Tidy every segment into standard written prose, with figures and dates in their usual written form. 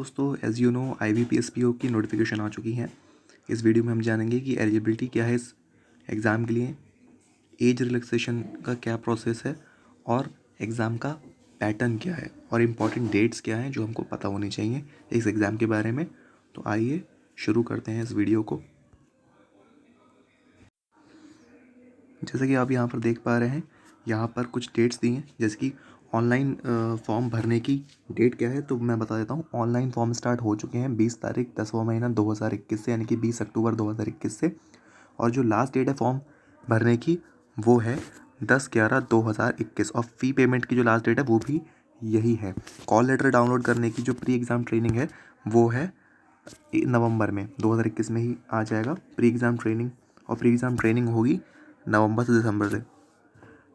दोस्तों as you know IBPS PO की notification आ चुकी है। इस वीडियो में हम जानेंगे कि एलिजिबिलिटी क्या है इस एग्ज़ाम के लिए, एज रिलैक्सेशन का क्या प्रोसेस है और एग्ज़ाम का पैटर्न क्या है और इम्पॉर्टेंट डेट्स क्या हैं जो हमको पता होनी चाहिए इस एग्ज़ाम के बारे में। तो आइए शुरू करते हैं इस वीडियो को। जैसे कि आप यहाँ पर देख पा रहे हैं, यहाँ पर कुछ डेट्स दी हैं, जैसे कि ऑनलाइन फॉर्म भरने की डेट क्या है तो मैं बता देता हूँ। ऑनलाइन फॉर्म स्टार्ट हो चुके हैं 20 तारीख 10वां महीना 2021 से, यानी कि 20 अक्टूबर 2021 से। और जो लास्ट डेट है फॉर्म भरने की वो है 10/11/2021 और फ़ी पेमेंट की जो लास्ट डेट है वो भी यही है। कॉल लेटर डाउनलोड करने की जो प्री एग्ज़ाम ट्रेनिंग है वो है नवंबर में 2021 में ही आ जाएगा प्री एग्ज़ाम ट्रेनिंग। और प्री एग्ज़ाम ट्रेनिंग होगी नवंबर से दिसंबर से।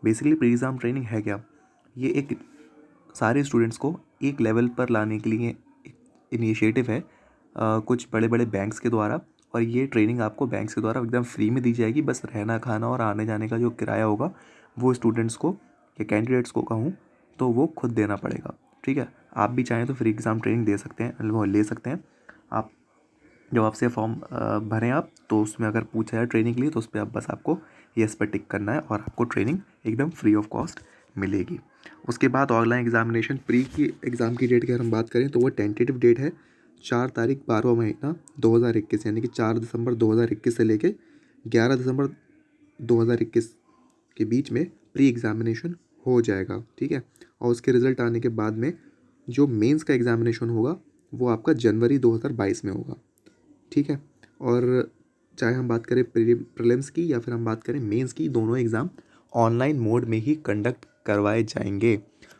बेसिकली प्री एग्ज़ाम ट्रेनिंग है क्या, ये एक सारे स्टूडेंट्स को एक लेवल पर लाने के लिए इनिशिएटिव है कुछ बड़े बड़े बैंक्स के द्वारा। और ये ट्रेनिंग आपको बैंक्स के द्वारा एकदम फ्री में दी जाएगी। बस रहना खाना और आने जाने का जो किराया होगा वो स्टूडेंट्स को या कैंडिडेट्स को कहूँ तो वो खुद देना पड़ेगा। ठीक है, आप भी चाहें तो फ्री एग्ज़ाम ट्रेनिंग दे सकते हैं, वो ले सकते हैं। आप जब आपसे फॉर्म भरें आप तो उसमें अगर पूछा है ट्रेनिंग के लिए तो उस पर बस आपको येस पर टिक करना है और आपको ट्रेनिंग एकदम फ्री ऑफ कॉस्ट मिलेगी। उसके बाद ऑनलाइन एग्जामिनेशन प्री की एग्ज़ाम की डेट की अगर हम बात करें तो वो टेंटेटिव डेट है 4 तारीख 12वां महीना 2021, यानी कि 4 दिसंबर 2021 से लेके 11 दिसंबर 2021 के बीच में प्री एग्ज़ामिनेशन हो जाएगा। ठीक है, और उसके रिज़ल्ट आने के बाद में जो मेंस का एग्ज़ामिनेशन होगा वो आपका जनवरी 2022 में होगा। ठीक है, और चाहे हम बात करें प्रीलिम्स की या फिर हम बात करें मेंस की, दोनों एग्ज़ाम ऑनलाइन मोड में ही कंडक्ट करवाए जाएंगे।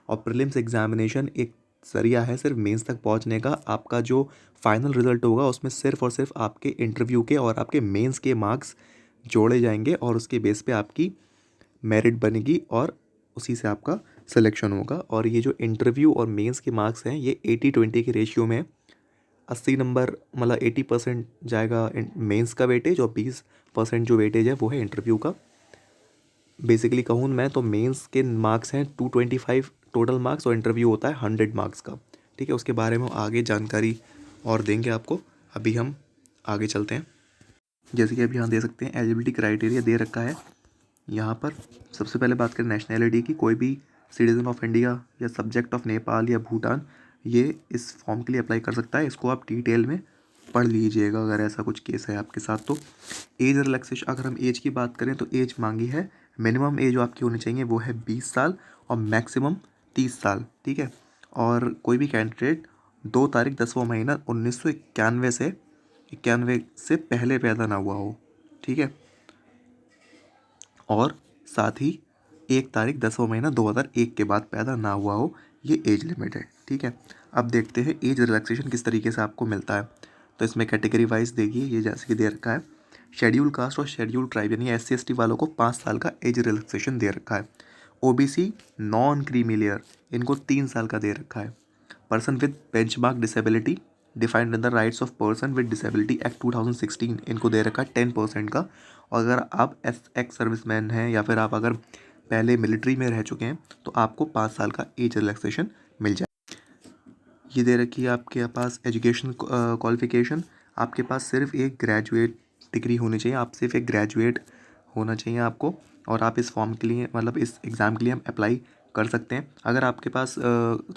और प्रीलिम्स एग्ज़ामिनेशन एक ज़रिया है सिर्फ मेंस तक पहुंचने का। आपका जो फाइनल रिज़ल्ट होगा उसमें सिर्फ और सिर्फ आपके इंटरव्यू के और आपके मेंस के मार्क्स जोड़े जाएंगे और उसके बेस पे आपकी मेरिट बनेगी और उसी से आपका सिलेक्शन होगा। और ये जो इंटरव्यू और मेंस के मार्क्स हैं ये 80-20 के रेशियो में 80 नंबर मतलब 80% जाएगा मेंस का वेटेज और 20% जो वेटेज है वो है इंटरव्यू का। बेसिकली कहूँ मैं तो मेंस के मार्क्स हैं 225 टोटल मार्क्स और इंटरव्यू होता है 100 मार्क्स का। ठीक है, उसके बारे में आगे जानकारी और देंगे आपको। अभी हम आगे चलते हैं। जैसे कि आप यहाँ दे सकते हैं एलिजिबिलिटी क्राइटेरिया दे रखा है। यहाँ पर सबसे पहले बात करें नेशनैलिटी की, कोई भी सिटीज़न ऑफ इंडिया या सब्जेक्ट ऑफ नेपाल या भूटान ये इस फॉर्म के लिए अप्लाई कर सकता है। इसको आप डिटेल में पढ़ लीजिएगा अगर ऐसा कुछ केस है आपके साथ तो। एज रिलैक्सेशन, अगर हम एज की बात करें तो एज मांगी है, मिनिमम एज जो आपकी होनी चाहिए वो है 20 साल और मैक्सिमम 30 साल। ठीक है, और कोई भी कैंडिडेट 2 तारीख 10वां महीना 1991 से पहले पैदा ना हुआ हो। ठीक है, और साथ ही 1 तारीख 10वां महीना 2001 के बाद पैदा ना हुआ हो, ये एज लिमिट है। ठीक है, अब देखते हैं एज रिलैक्सेशन किस तरीके से आपको मिलता है। तो इसमें कैटेगरी वाइज देखिए, ये जैसे कि दे रखा है शेड्यूल कास्ट और शेड्यूल ट्राइब यानी SC ST वालों को 5 साल का एज रिलैक्सेशन दे रखा है। OBC नॉन क्रीमी लेयर इनको 3 साल का दे रखा है। Person with benchmark disability defined in the rights of person with disability act 2016 इनको दे रखा है 10% का। और अगर आप एक्स सर्विसमैन हैं या फिर आप अगर पहले मिलिट्री में रह चुके हैं तो आपको 5 साल का एज रिलैक्सेशन मिल जाए। ये दे रखी है आपके पास एजुकेशन क्वालिफिकेशन, आपके पास सिर्फ एक ग्रेजुएट डिग्री होनी चाहिए, आप सिर्फ एक ग्रेजुएट होना चाहिए आपको। और आप इस फॉर्म के लिए मतलब इस एग्ज़ाम के लिए हम अप्लाई कर सकते हैं। अगर आपके पास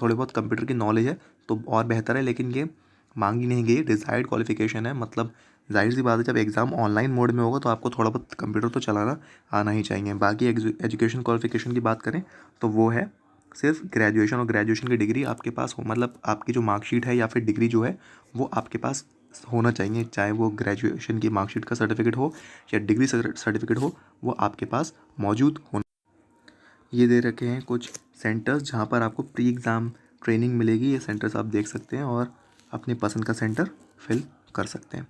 थोड़े बहुत कंप्यूटर की नॉलेज है तो और बेहतर है, लेकिन ये मांगी नहीं गई डिज़ायर्ड क्वालिफिकेशन है। मतलब जाहिर सी बात है जब एग्ज़ाम ऑनलाइन मोड में होगा तो आपको थोड़ा बहुत कंप्यूटर तो चलाना आना ही चाहिए। बाकी एजुकेशन क्वालिफिकेशन की बात करें तो वो है सिर्फ ग्रेजुएशन, और ग्रेजुएशन की डिग्री आपके पास हो, मतलब आपकी जो मार्कशीट है या फिर डिग्री जो है वो आपके पास होना चाहिए। चाहे वो ग्रेजुएशन की मार्कशीट का सर्टिफिकेट हो या डिग्री सर्टिफिकेट हो, वो आपके पास मौजूद होना। ये दे रखे हैं कुछ सेंटर्स जहाँ पर आपको प्री एग्ज़ाम ट्रेनिंग मिलेगी। ये सेंटर्स आप देख सकते हैं और अपनी पसंद का सेंटर फिल कर सकते हैं।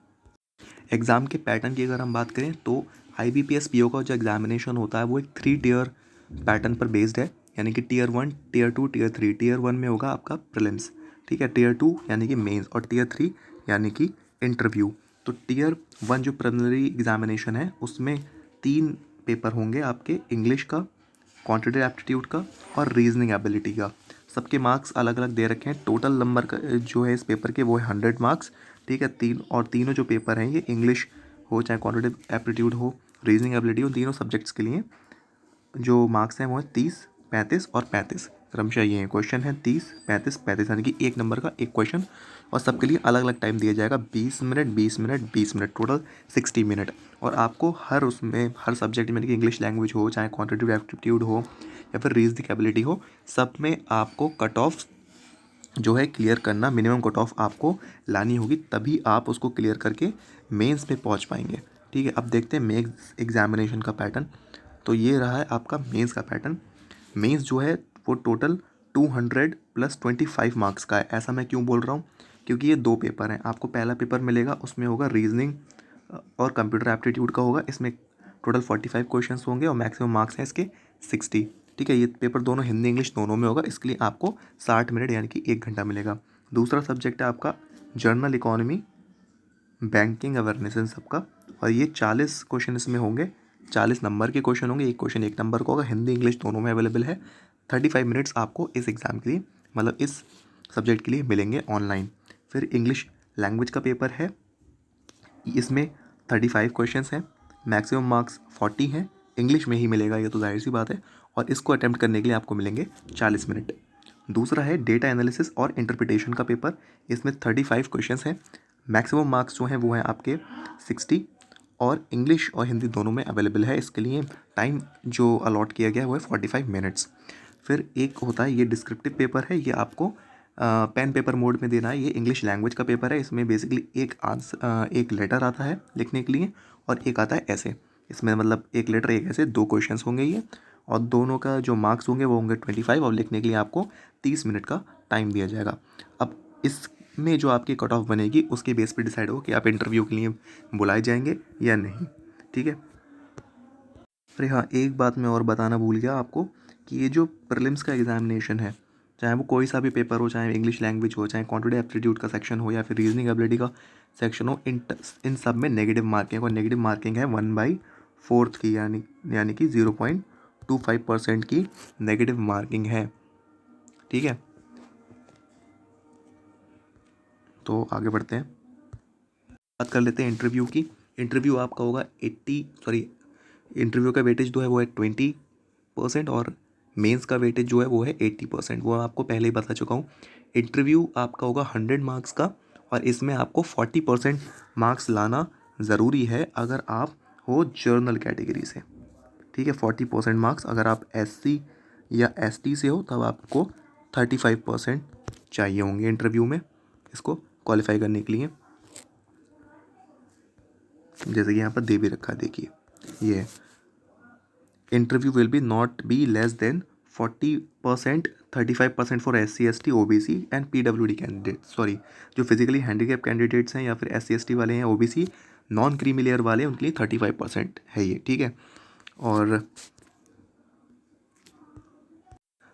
एग्ज़ाम के पैटर्न की अगर हम बात करें तो IBPS PO का जो एग्ज़ामिनेशन होता है वो एक 3 टियर पैटर्न पर बेस्ड है, यानी कि टियर 1, टियर 2, टियर 3। टियर 1 में होगा आपका प्रीलिम्स, ठीक है, टियर 2 यानी कि मेंस और टियर 3 यानी कि इंटरव्यू। तो टियर 1 जो प्रिलिमिनरी एग्ज़ामिनेशन है उसमें 3 पेपर होंगे आपके, इंग्लिश का, क्वांटिटेटिव एप्टीट्यूड का और रीजनिंग एबिलिटी का। सबके मार्क्स अलग अलग दे रखे हैं। टोटल नंबर का जो है इस पेपर के वो है 100 मार्क्स, ठीक है। तीनों जो पेपर हैं ये इंग्लिश हो चाहे क्वांटिटेटिव एप्टीट्यूड हो, रीजनिंग एबिलिटी हो, तीनों सब्जेक्ट्स के लिए जो मार्क्स हैं वो है 30, 35 और 35 क्रमशः ये हैं। क्वेश्चन है 30, 35, 35 यानी कि एक नंबर का एक क्वेश्चन, और सबके लिए अलग अलग टाइम दिया जाएगा, 20 minute 20 minute 20 minute, total 60 minute. और आपको हर सब्जेक्ट में कि इंग्लिश लैंग्वेज हो चाहे क्वांटिटेटिव एप्टीट्यूड हो या फिर रीजनिंग एबिलिटी हो, सब में आपको कट ऑफ जो है क्लियर करना, मिनिमम कट ऑफ आपको लानी होगी, तभी आप उसको क्लियर करके मेंस में पहुंच पाएंगे, ठीक है। अब देखते हैं मेंस एग्जामिनेशन का पैटर्न। तो ये रहा है आपका मेंस का पैटर्न। मेंस जो है वो टोटल 200 प्लस 25 मार्क्स का है। ऐसा मैं क्यों बोल रहा हूँ, क्योंकि ये दो पेपर हैं। आपको पहला पेपर मिलेगा, उसमें होगा रीजनिंग और कंप्यूटर एप्टीट्यूड का होगा। इसमें टोटल 45 क्वेश्चंस होंगे और मैक्सिमम मार्क्स हैं इसके 60, ठीक है। ये पेपर दोनों हिंदी इंग्लिश दोनों में होगा, इसके लिए आपको 60 मिनट यानी कि 1 घंटा मिलेगा। दूसरा सब्जेक्ट है आपका journal economy, banking awareness in सबका, और ये 40 क्वेश्चन इसमें होंगे। 40 नंबर के क्वेश्चन होंगे, एक क्वेश्चन एक नंबर का होगा। हिंदी इंग्लिश दोनों में अवेलेबल है। 35 मिनट्स आपको इस एग्ज़ाम के लिए, मतलब इस सब्जेक्ट के लिए मिलेंगे ऑनलाइन। फिर इंग्लिश लैंग्वेज का पेपर है, इसमें 35 क्वेश्चंस हैं, मैक्सिमम मार्क्स 40 हैं। इंग्लिश में ही मिलेगा, ये तो जाहिर सी बात है, और इसको अटैम्प्ट करने के लिए आपको मिलेंगे 40 मिनट। दूसरा है डेटा एनालिसिस और इंटरप्रिटेशन का पेपर, इसमें 35 क्वेश्चंस हैं, मैक्सिमम मार्क्स जो हैं वो हैं आपके 60, और इंग्लिश और हिंदी दोनों में अवेलेबल है। इसके लिए टाइम जो अलॉट किया गया है वो है 45 मिनट्स। फिर एक होता है ये डिस्क्रिप्टिव पेपर है, ये आपको पेन पेपर मोड में देना है। ये इंग्लिश लैंग्वेज का पेपर है। इसमें बेसिकली एक लेटर आता है लिखने के लिए और एक आता है ऐसे। इसमें मतलब एक लेटर एक ऐसे, दो क्वेश्चंस होंगे ये, और दोनों का जो मार्क्स होंगे वो होंगे 25, और लिखने के लिए आपको 30 मिनट का टाइम दिया जाएगा। अब इसमें जो आपकी कट ऑफ बनेगी उसके बेस पे डिसाइड होगा कि आप इंटरव्यू के लिए बुलाए जाएंगे या नहीं, ठीक है। अरे हाँ, एक बात मैं और बताना भूल गया आपको कि ये जो प्रीलिम्स का एग्जामिनेशन है, चाहे वो कोई सा भी पेपर हो, चाहे इंग्लिश लैंग्वेज हो, चाहे क्वांटिटेटिव एप्टीट्यूड का सेक्शन हो या फिर रीजनिंग एबिलिटी का सेक्शन हो, इन सब में नेगेटिव मार्किंग, और नेगेटिव मार्किंग है 1/4 की, यानी कि 0.25% की नेगेटिव मार्किंग है, ठीक है। तो आगे बढ़ते हैं, बात कर लेते हैं इंटरव्यू की। इंटरव्यू आपका होगा इंटरव्यू का वेटेज जो है वो है 20%, और मेंस का वेटेज जो है वो है 80%। वो आपको पहले ही बता चुका हूँ। इंटरव्यू आपका होगा 100 मार्क्स का, और इसमें आपको 40% मार्क्स लाना ज़रूरी है अगर आप हो जर्नल कैटेगरी से, ठीक है। 40% मार्क्स अगर आप SC या ST से हो तब आपको 35% चाहिए होंगे इंटरव्यू में इसको क्वालिफाई करने के लिए, जैसे कि यहाँ पर दे भी रखा है, देखिए ये interview will be not be less than 40%, 35% for SC ST OBC and PWD candidate, sorry जो फिजिकली हैंडीकैप कैंडिडेट्स हैं या फिर SC ST वाले हैं, OBC नॉन क्रीमी लेयर वाले, उनके लिए 35% है ये, ठीक है। और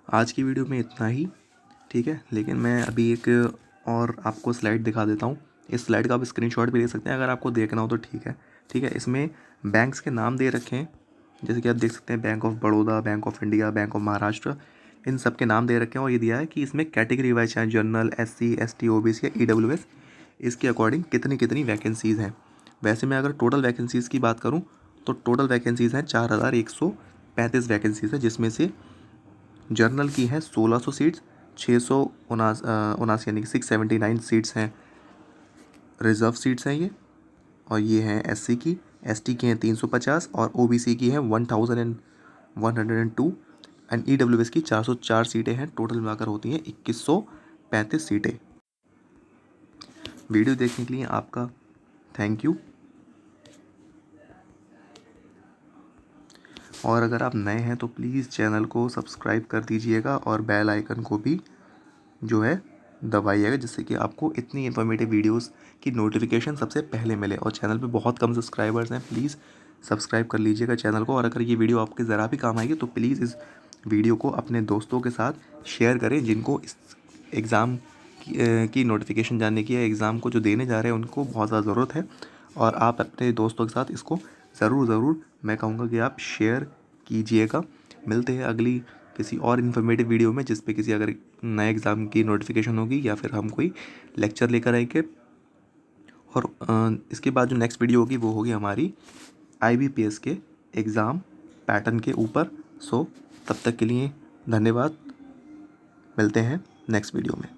आज की वीडियो में इतना ही, ठीक है। लेकिन मैं अभी एक और आपको स्लाइड दिखा देता हूँ। इस स्लाइड का आप स्क्रीनशॉट भी ले सकते हैं अगर आपको देखना हो तो, ठीक है, ठीक है। इसमें बैंक्स के नाम दे रखे हैं, जैसे कि आप देख सकते हैं Bank of Baroda, Bank of India, Bank of Maharashtra, इन सब के नाम दे रखे हैं। और ये दिया है कि इसमें कैटेगरी वाइज चाहे जनरल, SC ST OBC या EWS, इसके अकॉर्डिंग कितनी कितनी वैकेंसीज़ हैं। वैसे मैं अगर टोटल वैकेंसीज़ की बात करूँ तो टोटल वैकेंसीज़ हैं 4135 वैकेंसीज़ है, जिसमें से जर्नल की हैं 1600 सीट्स, 679 यानी कि 679 सीट्स हैं रिज़र्व सीट्स हैं ये, और ये हैं SC की, ST की हैं 350, और OBC की हैं 1102, एंड EWS की 404 सीटें हैं। टोटल मिलाकर होती हैं 2135 सीटें। वीडियो देखने के लिए आपका थैंक यू, और अगर आप नए हैं तो प्लीज़ चैनल को सब्सक्राइब कर दीजिएगा और बेल आइकन को भी जो है दबाइएगा, जिससे कि आपको इतनी इन्फॉर्मेटिव वीडियोस की नोटिफिकेशन सबसे पहले मिले। और चैनल पे बहुत कम सब्सक्राइबर्स हैं, प्लीज़ सब्सक्राइब कर लीजिएगा चैनल को। और अगर ये वीडियो आपके ज़रा भी काम आएगी तो प्लीज़ इस वीडियो को अपने दोस्तों के साथ शेयर करें, जिनको इस एग्ज़ाम की नोटिफिकेशन जानने की या एग्ज़ाम को जो देने जा रहे हैं उनको बहुत ज़्यादा ज़रूरत है। और आप अपने दोस्तों के साथ इसको ज़रूर मैं कहूँगा कि आप शेयर कीजिएगा। मिलते हैं अगली किसी और इन्फॉर्मेटिव वीडियो में, जिस पे किसी अगर नए एग्ज़ाम की नोटिफिकेशन होगी या फिर हम कोई लेक्चर लेकर आएंगे। और इसके बाद जो नेक्स्ट वीडियो होगी वो होगी हमारी IBPS के एग्ज़ाम पैटर्न के ऊपर। सो तब तक के लिए धन्यवाद, मिलते हैं नेक्स्ट वीडियो में।